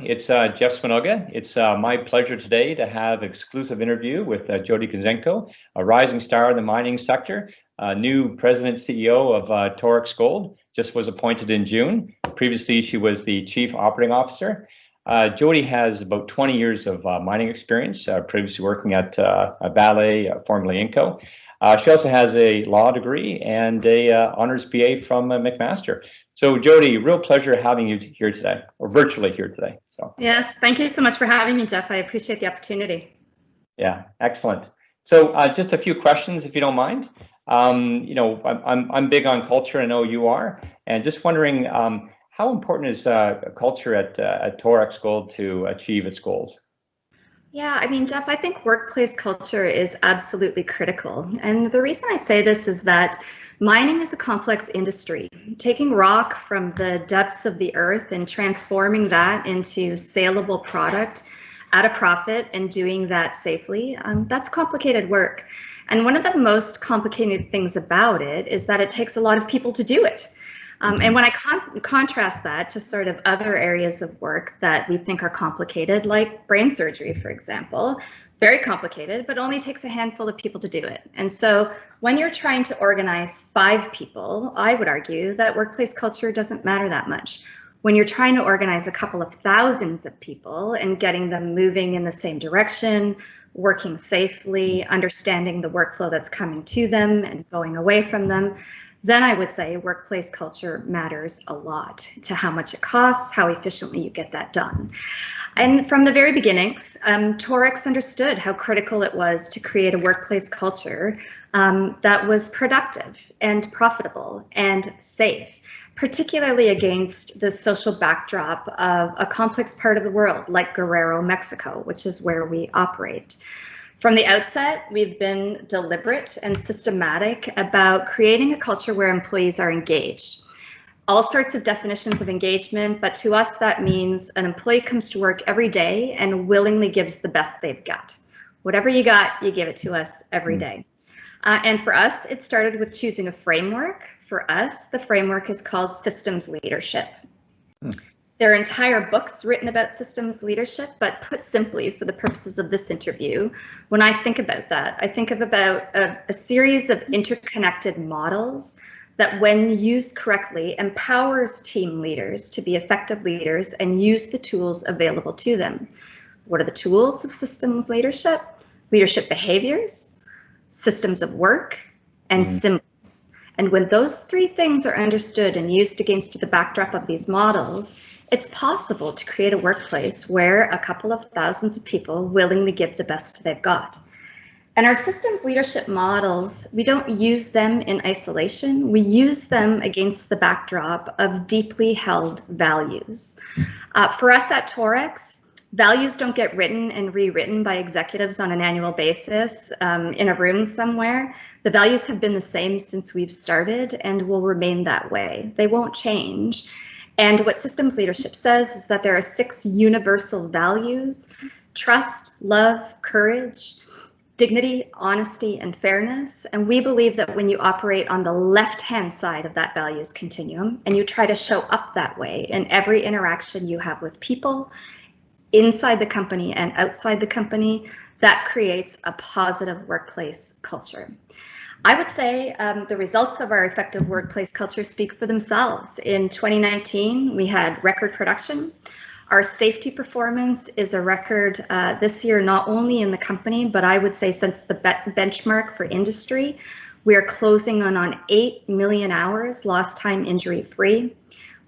It's Jeff Swinoga. It's my pleasure today to have an exclusive interview with Jody Kuzenko, a rising star in the mining sector, new president CEO of Torex Gold, just was appointed in June. Previously, she was the chief operating officer. Jody has about 20 years of mining experience, previously working at Vale, formerly Inco. She also has a law degree and a honors BA from McMaster. So Jody, real pleasure having you here today, or virtually here today. So yes, thank you so much for having me, Jeff. I appreciate the opportunity. Yeah, excellent. So just a few questions, if you don't mind. You know, I'm big on culture. I know you are, and just wondering how important is culture at Torex Gold to achieve its goals? Yeah, I mean, Jeff, I think workplace culture is absolutely critical. And the reason I say this is that mining is a complex industry. Taking rock from the depths of the earth and transforming that into saleable product at a profit and doing that safely, that's complicated work. And one of the most complicated things about it is that it takes a lot of people to do it. And when I contrast that to sort of other areas of work that we think are complicated, like brain surgery, for example, very complicated, but only takes a handful of people to do it. And so when you're trying to organize 5 people, I would argue that workplace culture doesn't matter that much. When you're trying to organize a couple of thousands of people and getting them moving in the same direction, working safely, understanding the workflow that's coming to them and going away from them, then I would say workplace culture matters a lot to how much it costs, how efficiently you get that done. And from the very beginnings, Torex understood how critical it was to create a workplace culture that was productive and profitable and safe, particularly against the social backdrop of a complex part of the world like Guerrero, Mexico, which is where we operate. From the outset, we've been deliberate and systematic about creating a culture where employees are engaged. All sorts of definitions of engagement, but to us that means an employee comes to work every day and willingly gives the best they've got. Whatever you got, you give it to us every day. And for us, it started with choosing a framework. For us, the framework is called systems leadership. There are entire books written about systems leadership, but put simply for the purposes of this interview, when I think about that, I think of about a series of interconnected models that when used correctly empowers team leaders to be effective leaders and use the tools available to them. What are the tools of systems leadership? Leadership behaviors, systems of work, and symbols. And when those 3 things are understood and used against the backdrop of these models, it's possible to create a workplace where a couple of thousands of people willingly give the best they've got. And our systems leadership models, we don't use them in isolation. We use them against the backdrop of deeply held values. For us at Torex, values don't get written and rewritten by executives on an annual basis in a room somewhere. The values have been the same since we've started and will remain that way. They won't change. And what systems leadership says is that there are 6 universal values: trust, love, courage, dignity, honesty, and fairness. And we believe that when you operate on the left-hand side of that values continuum and you try to show up that way in every interaction you have with people, inside the company and outside the company, that creates a positive workplace culture. I would say the results of our effective workplace culture speak for themselves. In 2019, we had record production. Our safety performance is a record this year, not only in the company, but I would say since the benchmark for industry. We are closing on 8 million hours lost time injury free.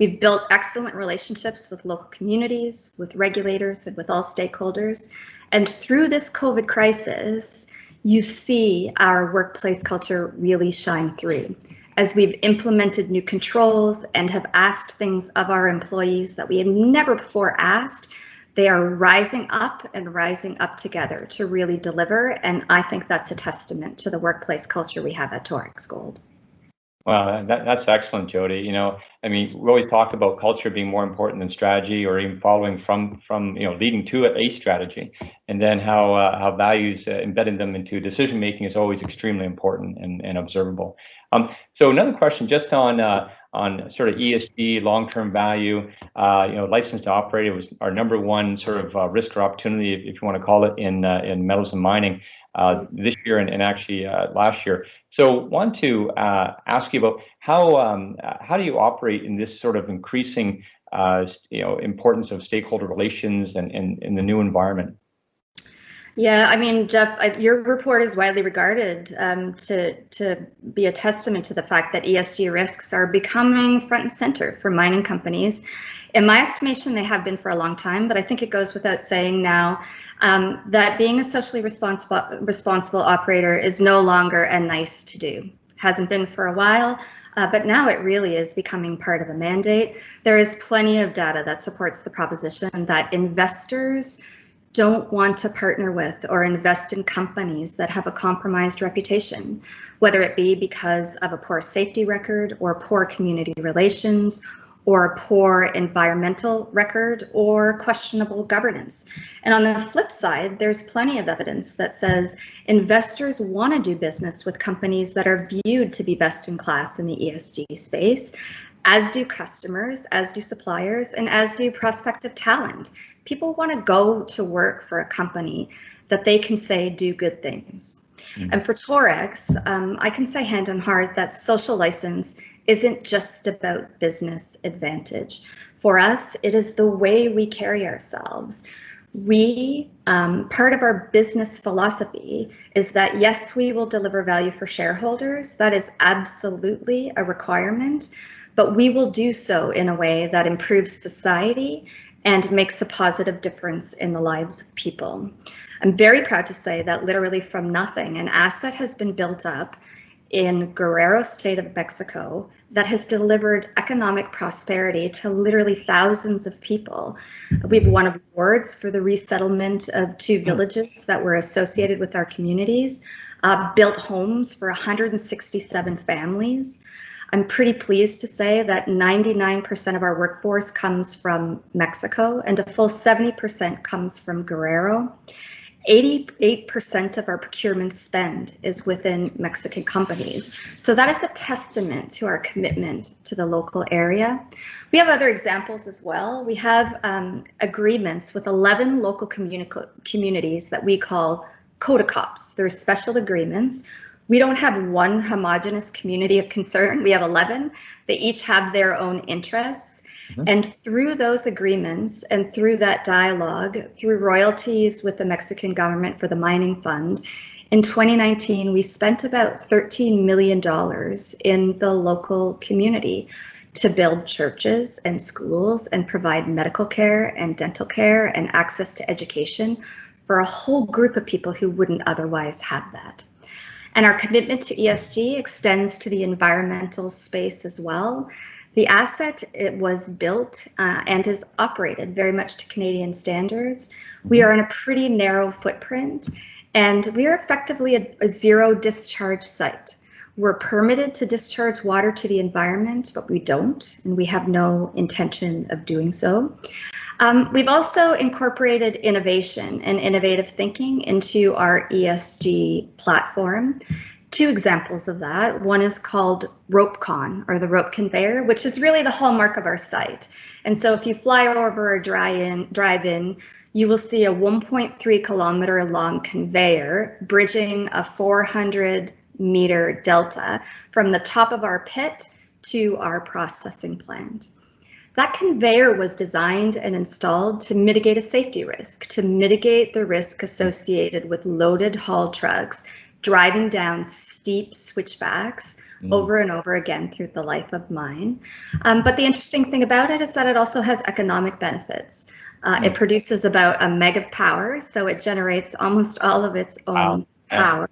We've built excellent relationships with local communities, with regulators, and with all stakeholders. And through this COVID crisis, you see our workplace culture really shine through. As we've implemented new controls and have asked things of our employees that we had never before asked, they are rising up and rising up together to really deliver. And I think that's a testament to the workplace culture we have at Torex Gold. Wow, that's excellent, Jody. You know, I mean, we always talk about culture being more important than strategy, or even following from you know, leading to a strategy, and then how values embedding them into decision making is always extremely important and observable. So another question, just on on sort of ESG, long-term value. License to operate, it was our number one sort of risk or opportunity, if you want to call it, in metals and mining this year and actually last year. So want to ask you about how do you operate in this sort of increasing importance of stakeholder relations and in the new environment? Yeah, I mean, Jeff, your report is widely regarded to be a testament to the fact that ESG risks are becoming front and center for mining companies. In my estimation, they have been for a long time, but I think it goes without saying now that being a socially responsible operator is no longer a nice to do. Hasn't been for a while, but now it really is becoming part of a mandate. There is plenty of data that supports the proposition that investors don't want to partner with or invest in companies that have a compromised reputation, whether it be because of a poor safety record or poor community relations or a poor environmental record or questionable governance. And on the flip side, there's plenty of evidence that says investors want to do business with companies that are viewed to be best in class in the ESG space, as do customers, as do suppliers, and as do prospective talent. People want to go to work for a company that they can say do good things. Mm-hmm. And for Torex, I can say hand on heart that social license isn't just about business advantage. For us, it is the way we carry ourselves. We, part of our business philosophy is that, yes, we will deliver value for shareholders. That is absolutely a requirement, but we will do so in a way that improves society and makes a positive difference in the lives of people. I'm very proud to say that literally from nothing, an asset has been built up in Guerrero State of Mexico that has delivered economic prosperity to literally thousands of people. We've won awards for the resettlement of 2 villages that were associated with our communities, built homes for 167 families. I'm pretty pleased to say that 99% of our workforce comes from Mexico and a full 70% comes from Guerrero. 88% of our procurement spend is within Mexican companies. So that is a testament to our commitment to the local area. We have other examples as well. We have agreements with 11 local communities that we call CODACOPs. They're special agreements. We don't have one homogenous community of concern. We have 11. They each have their own interests. Mm-hmm. And through those agreements and through that dialogue, through royalties with the Mexican government for the mining fund, in 2019, we spent about $13 million in the local community to build churches and schools and provide medical care and dental care and access to education for a whole group of people who wouldn't otherwise have that. And our commitment to ESG extends to the environmental space as well. The asset, it was built and is operated very much to Canadian standards. We are on a pretty narrow footprint, and we are effectively a zero discharge site. We're permitted to discharge water to the environment, but we don't, and we have no intention of doing so. We've also incorporated innovation and innovative thinking into our ESG platform. 2 examples of that. One is called RopeCon, or the rope conveyor, which is really the hallmark of our site. And so if you fly over or drive in, you will see a 1.3 kilometer long conveyor bridging a 400-meter delta from the top of our pit to our processing plant. That conveyor was designed and installed to mitigate a safety risk, to mitigate the risk associated with loaded haul trucks driving down steep switchbacks over and over again through the life of mine. But the interesting thing about it is that it also has economic benefits. It produces about a meg of power, so it generates almost all of its own power.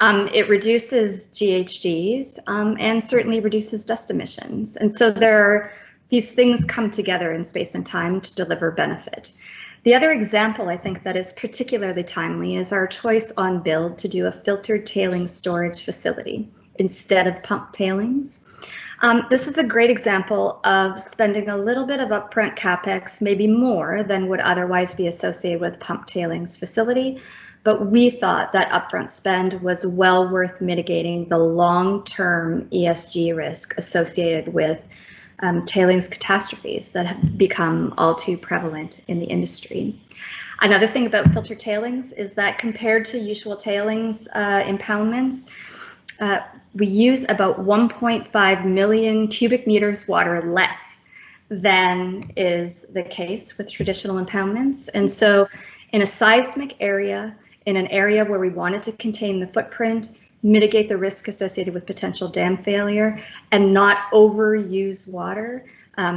It reduces GHGs and certainly reduces dust emissions. And so these things come together in space and time to deliver benefit. The other example I think that is particularly timely is our choice on build to do a filtered tailings storage facility instead of pump tailings. This is a great example of spending a little bit of upfront CapEx, maybe more than would otherwise be associated with pump tailings facility. But we thought that upfront spend was well worth mitigating the long-term ESG risk associated with tailings catastrophes that have become all too prevalent in the industry. Another thing about filter tailings is that compared to usual tailings impoundments, we use about 1.5 million cubic meters water less than is the case with traditional impoundments. And so in a seismic area, in an area where we wanted to contain the footprint, mitigate the risk associated with potential dam failure, and not overuse water,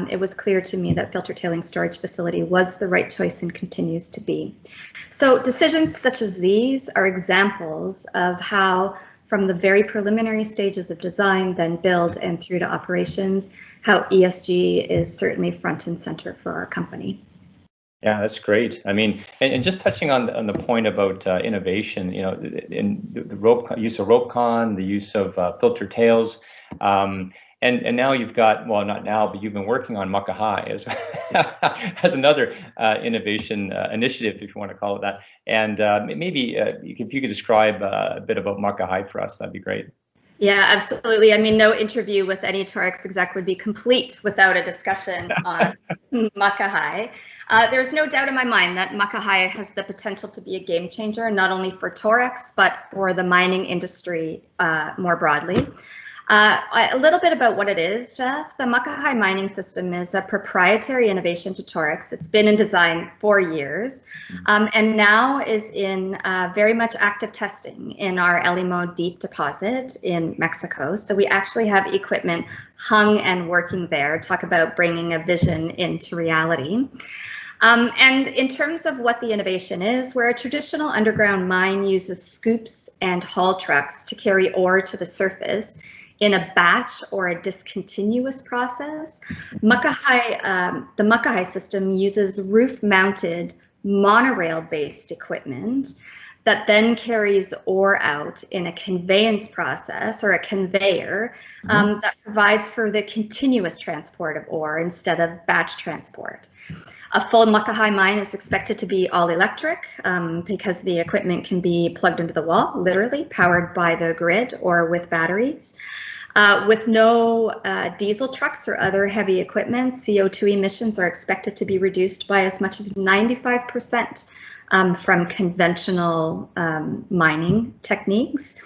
it was clear to me that filter tailings storage facility was the right choice and continues to be. So decisions such as these are examples of how, from the very preliminary stages of design, then build, and through to operations, how ESG is certainly front and center for our company. Yeah, that's great. I mean, and just touching on the point about innovation, you know, in the rope use of RopeCon, the use of filter tails, and now you've got, well, not now, but you've been working on Muckahi as as another innovation initiative, if you want to call it that. And maybe if you could describe a bit about Muckahi for us, that'd be great. Yeah, absolutely. I mean, no interview with any Torex exec would be complete without a discussion on Muckahi. There's no doubt in my mind that Muckahi has the potential to be a game changer, not only for Torex, but for the mining industry more broadly. A little bit about what it is, Jeff. The Muckahi mining system is a proprietary innovation to Torex. It's been in design for years and now is in very much active testing in our Elimo deep deposit in Mexico. So we actually have equipment hung and working there. Talk about bringing a vision into reality. And in terms of what the innovation is, where a traditional underground mine uses scoops and haul trucks to carry ore to the surface in a batch or a discontinuous process, the Muckahi system uses roof-mounted monorail-based equipment that then carries ore out in a conveyance process or a conveyor that provides for the continuous transport of ore instead of batch transport. A full Muckahi mine is expected to be all electric because the equipment can be plugged into the wall, literally powered by the grid or with batteries. With no diesel trucks or other heavy equipment, CO2 emissions are expected to be reduced by as much as 95% from conventional mining techniques.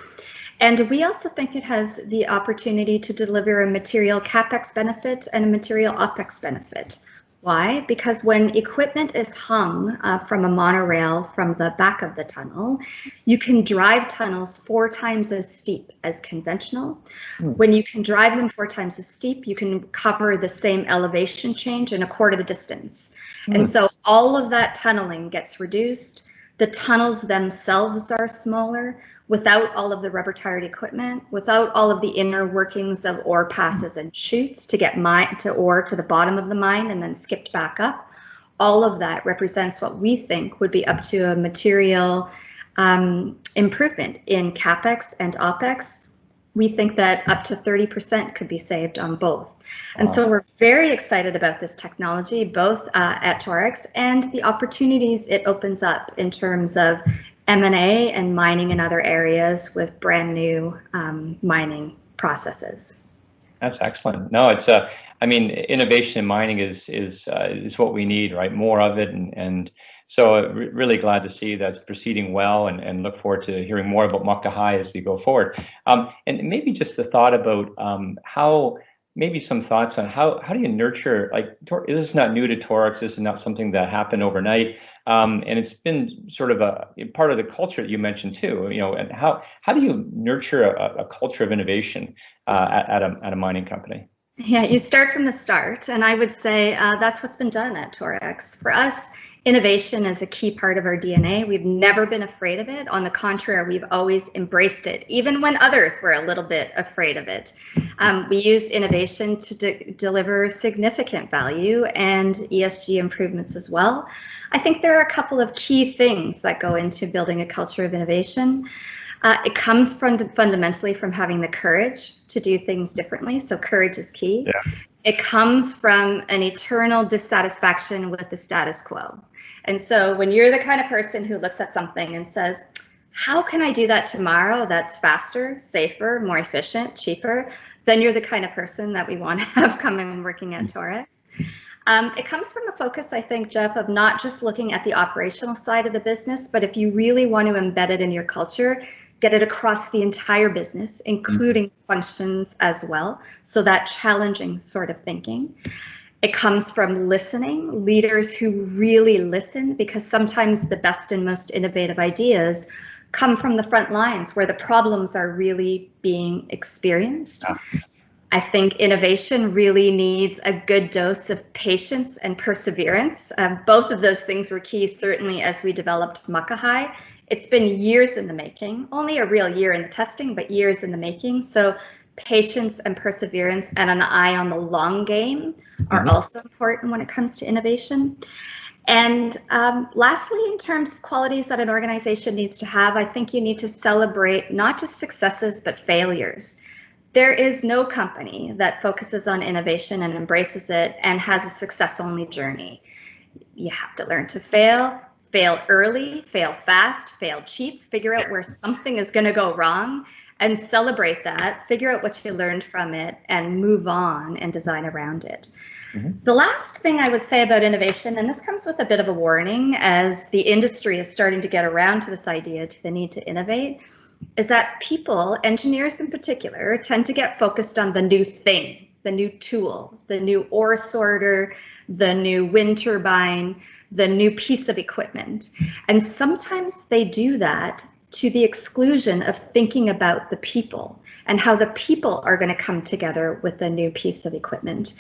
And we also think it has the opportunity to deliver a material CapEx benefit and a material OpEx benefit. Why? Because when equipment is hung from a monorail from the back of the tunnel, you can drive tunnels 4 times as steep as conventional. When you can drive them 4 times as steep, you can cover the same elevation change in a quarter the distance. And so all of that tunneling gets reduced. The tunnels themselves are smaller without all of the rubber tired equipment, without all of the inner workings of ore passes and chutes to get ore to the bottom of the mine and then skipped back up. All of that represents what we think would be up to a material improvement in CapEx and OpEx. We think that up to 30% could be saved on both. And so we're very excited about this technology, both at Torex and the opportunities it opens up in terms of M&A and mining in other areas with brand new mining processes. That's excellent. No, it's I mean, innovation in mining is what we need, right? More of it, and so really glad to see that's proceeding well, and look forward to hearing more about Muckahi as we go forward. And maybe just the thought about how, maybe some thoughts on how do you nurture, like, this is not new to Torex, this is not something that happened overnight, and it's been sort of a part of the culture that you mentioned too, you know, and how do you nurture a culture of innovation at a mining company? Yeah, you start from the start, and I would say that's what's been done at Torex. For us, innovation is a key part of our DNA. We've never been afraid of it. On the contrary, we've always embraced it, even when others were a little bit afraid of it. We use innovation to deliver significant value and ESG improvements as well. I think there are a couple of key things that go into building a culture of innovation. It comes from fundamentally from having the courage to do things differently. So courage is key. Yeah. It comes from an eternal dissatisfaction with the status quo. And so when you're the kind of person who looks at something and says, how can I do that tomorrow that's faster, safer, more efficient, cheaper, then you're the kind of person that we want to have come in working at Torex. It comes from a focus, I think, Jeff, of not just looking at the operational side of the business, but if you really want to embed it in your culture, get it across the entire business, including functions as well. So that challenging sort of thinking. It comes from listening, leaders who really listen, because sometimes the best and most innovative ideas come from the front lines where the problems are really being experienced. I think innovation really needs a good dose of patience and perseverance. Both of those things were key, certainly as we developed Muckahai. It's been years in the making, only a real year in the testing, but years in the making. So patience and perseverance and an eye on the long game are also important when it comes to innovation. And lastly, in terms of qualities that an organization needs to have, I think you need to celebrate not just successes, but failures. There is no company that focuses on innovation and embraces it and has a success-only journey. You have to learn to fail early, fail fast, fail cheap, figure out where something is going to go wrong and celebrate that, figure out what you learned from it and move on and design around it. The last thing I would say about innovation, and this comes with a bit of a warning as the industry is starting to get around to this idea, to the need to innovate, is that people, engineers in particular, tend to get focused on the new thing, the new tool, the new ore sorter, the new wind turbine, the new piece of equipment. And sometimes they do that to the exclusion of thinking about the people and how the people are going to come together with the new piece of equipment.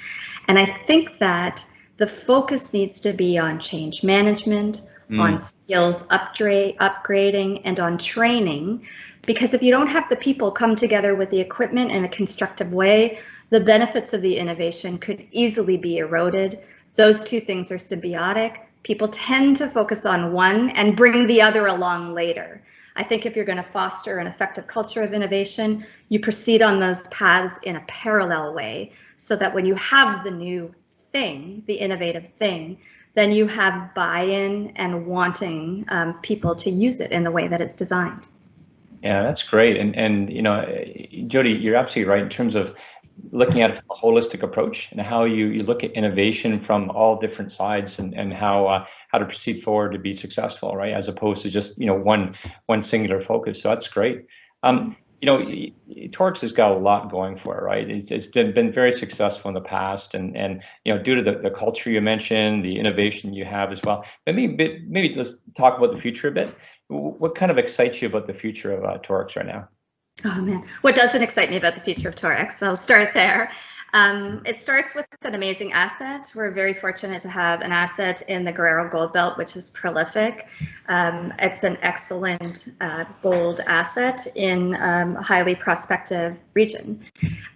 And I think that the focus needs to be on change management, on skills upgrading, and on training. Because if you don't have the people come together with the equipment in a constructive way, the benefits of the innovation could easily be eroded. Those two things are symbiotic. People tend to focus on one and bring the other along later. I think if you're going to foster an effective culture of innovation, you proceed on those paths in a parallel way so that when you have the new thing, the innovative thing, then you have buy-in and wanting people to use it in the way that it's designed. Yeah, that's great. And you know, Jody, you're absolutely right in terms of looking at it from a holistic approach and how you look at innovation from all different sides and how to proceed forward to be successful, right? As opposed to just, you know, one singular focus. So that's great. You know, Torex has got a lot going for it, right? It's been very successful in the past, and you know, due to the culture you mentioned, the innovation you have as well. But maybe let's talk about the future a bit. What kind of excites you about the future of Torex right now? Oh man, what doesn't excite me about the future of Torex? I'll start there. It starts with an amazing asset. We're very fortunate to have an asset in the Guerrero Gold Belt, which is prolific. It's an excellent gold asset in a highly prospective region.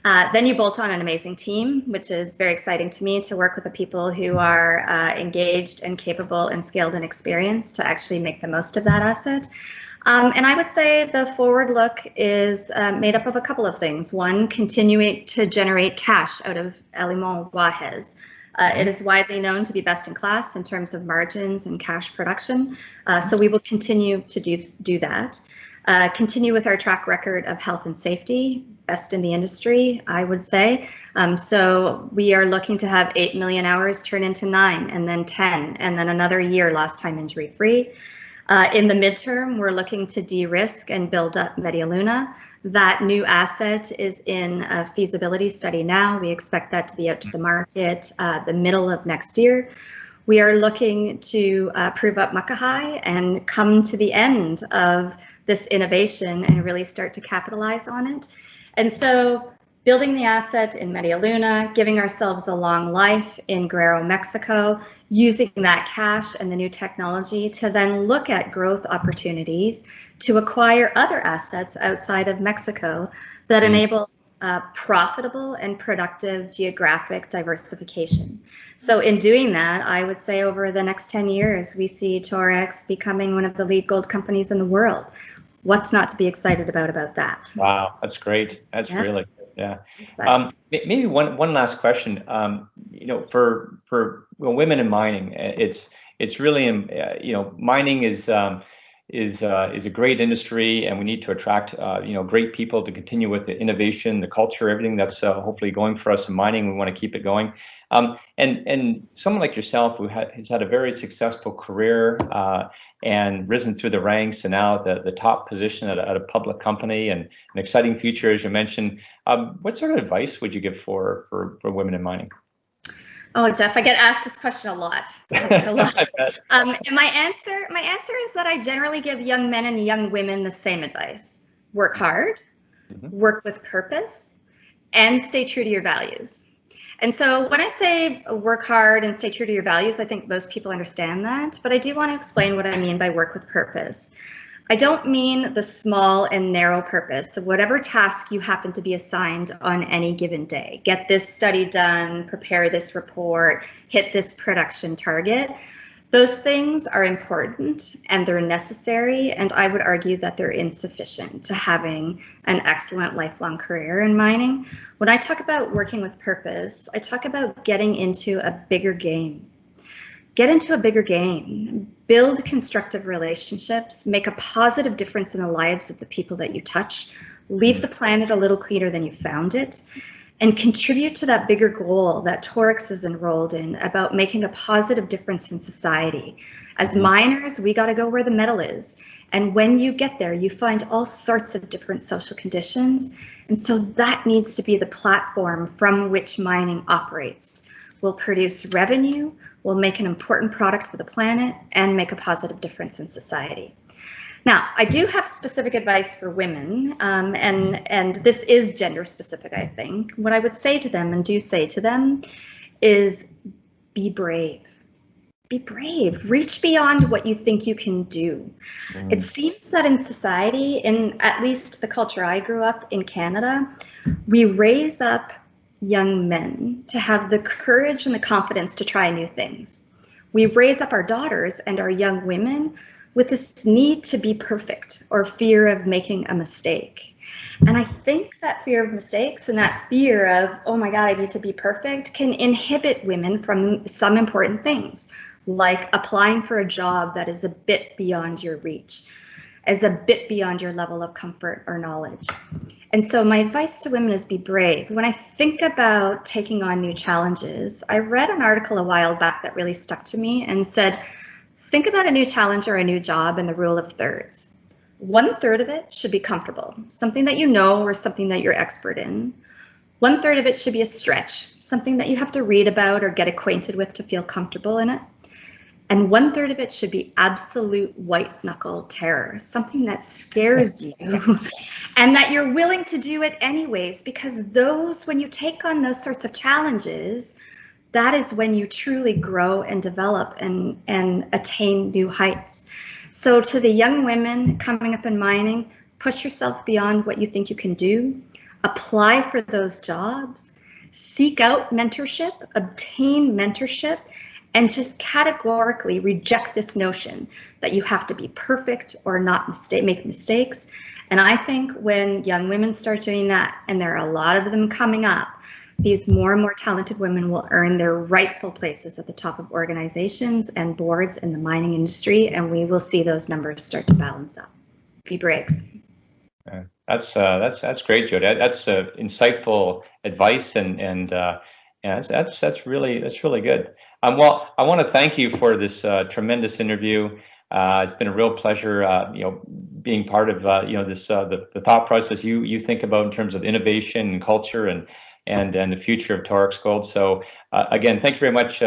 Then you bolt on an amazing team, which is very exciting to me, to work with the people who are engaged and capable and skilled and experienced to actually make the most of that asset. And I would say the forward look is made up of a couple of things. One, continuing to generate cash out of El Limón Guajes. It is widely known to be best in class in terms of margins and cash production. So we will continue to do that. Continue with our track record of health and safety, best in the industry, I would say. So we are looking to have 8 million hours turn into 9, and then 10, and then another year lost time injury free. In the midterm, we're looking to de-risk and build up Media Luna. That new asset is in a feasibility study now. We expect that to be out to the market the middle of next year. We are looking to prove up Muckahai and come to the end of this innovation and really start to capitalize on it. And so building the asset in Media Luna, giving ourselves a long life in Guerrero, Mexico, using that cash and the new technology to then look at growth opportunities to acquire other assets outside of Mexico that enable profitable and productive geographic diversification. So in doing that, I would say over the next 10 years, we see Torex becoming one of the lead gold companies in the world. What's not to be excited about that? Wow, that's great. That's Yeah, really good. Yeah. exactly. Maybe one last question. For women in mining, it's really mining is a great industry, and we need to attract great people to continue with the innovation, the culture, everything that's hopefully going for us in mining. We want to keep it going. And someone like yourself who has had a very successful career and risen through the ranks, and now the top position at a public company, and an exciting future, as you mentioned. What sort of advice would you give for women in mining? Oh, Jeff, I get asked this question a lot. A lot. And my answer is that I generally give young men and young women the same advice: work hard, work with purpose, and stay true to your values. And so when I say work hard and stay true to your values, I think most people understand that, but I do want to explain what I mean by work with purpose. I don't mean the small and narrow purpose of whatever task you happen to be assigned on any given day. Get this study done, prepare this report, hit this production target. Those things are important and they're necessary, and I would argue that they're insufficient to having an excellent lifelong career in mining. When I talk about working with purpose, I talk about getting into a bigger game. Get into a bigger game, build constructive relationships, make a positive difference in the lives of the people that you touch, leave the planet a little cleaner than you found it, and contribute to that bigger goal that Torex is enrolled in about making a positive difference in society. As miners, we got to go where the metal is. And when you get there, you find all sorts of different social conditions. And so that needs to be the platform from which mining operates. We'll produce revenue, we'll make an important product for the planet, and make a positive difference in society. Now, I do have specific advice for women, and this is gender specific, I think. What I would say to them, and do say to them, is be brave. Be brave. Reach beyond what you think you can do. It seems that in society, in at least the culture I grew up in Canada, we raise up young men to have the courage and the confidence to try new things. We raise up our daughters and our young women with this need to be perfect or fear of making a mistake. And I think that fear of mistakes and that fear of, oh my God, I need to be perfect, can inhibit women from some important things, like applying for a job that is a bit beyond your reach, is a bit beyond your level of comfort or knowledge. And so my advice to women is be brave. When I think about taking on new challenges, I read an article a while back that really stuck to me and said, think about a new challenge or a new job and the rule of thirds. 1/3 of it should be comfortable, something that you know or something that you're expert in. 1/3 of it should be a stretch, something that you have to read about or get acquainted with to feel comfortable in it. And 1/3 of it should be absolute white knuckle terror, something that scares you and that you're willing to do it anyways, because when you take on those sorts of challenges, that is when you truly grow and develop and attain new heights. So to the young women coming up in mining, push yourself beyond what you think you can do, apply for those jobs, seek out mentorship, obtain mentorship, and just categorically reject this notion that you have to be perfect or not make mistakes. And I think when young women start doing that, and there are a lot of them coming up, these more and more talented women will earn their rightful places at the top of organizations and boards in the mining industry, and we will see those numbers start to balance up. Be brave. That's great, Jody. That's insightful advice, and that's really good. Well, I want to thank you for this tremendous interview. It's been a real pleasure, being part of this the thought process you think about in terms of innovation and culture and the future of Torex Gold. So again, thank you very much,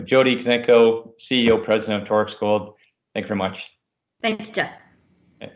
Jody Kuzenko, CEO, President of Torex Gold. Thank you very much. Thank you, Jeff. Okay.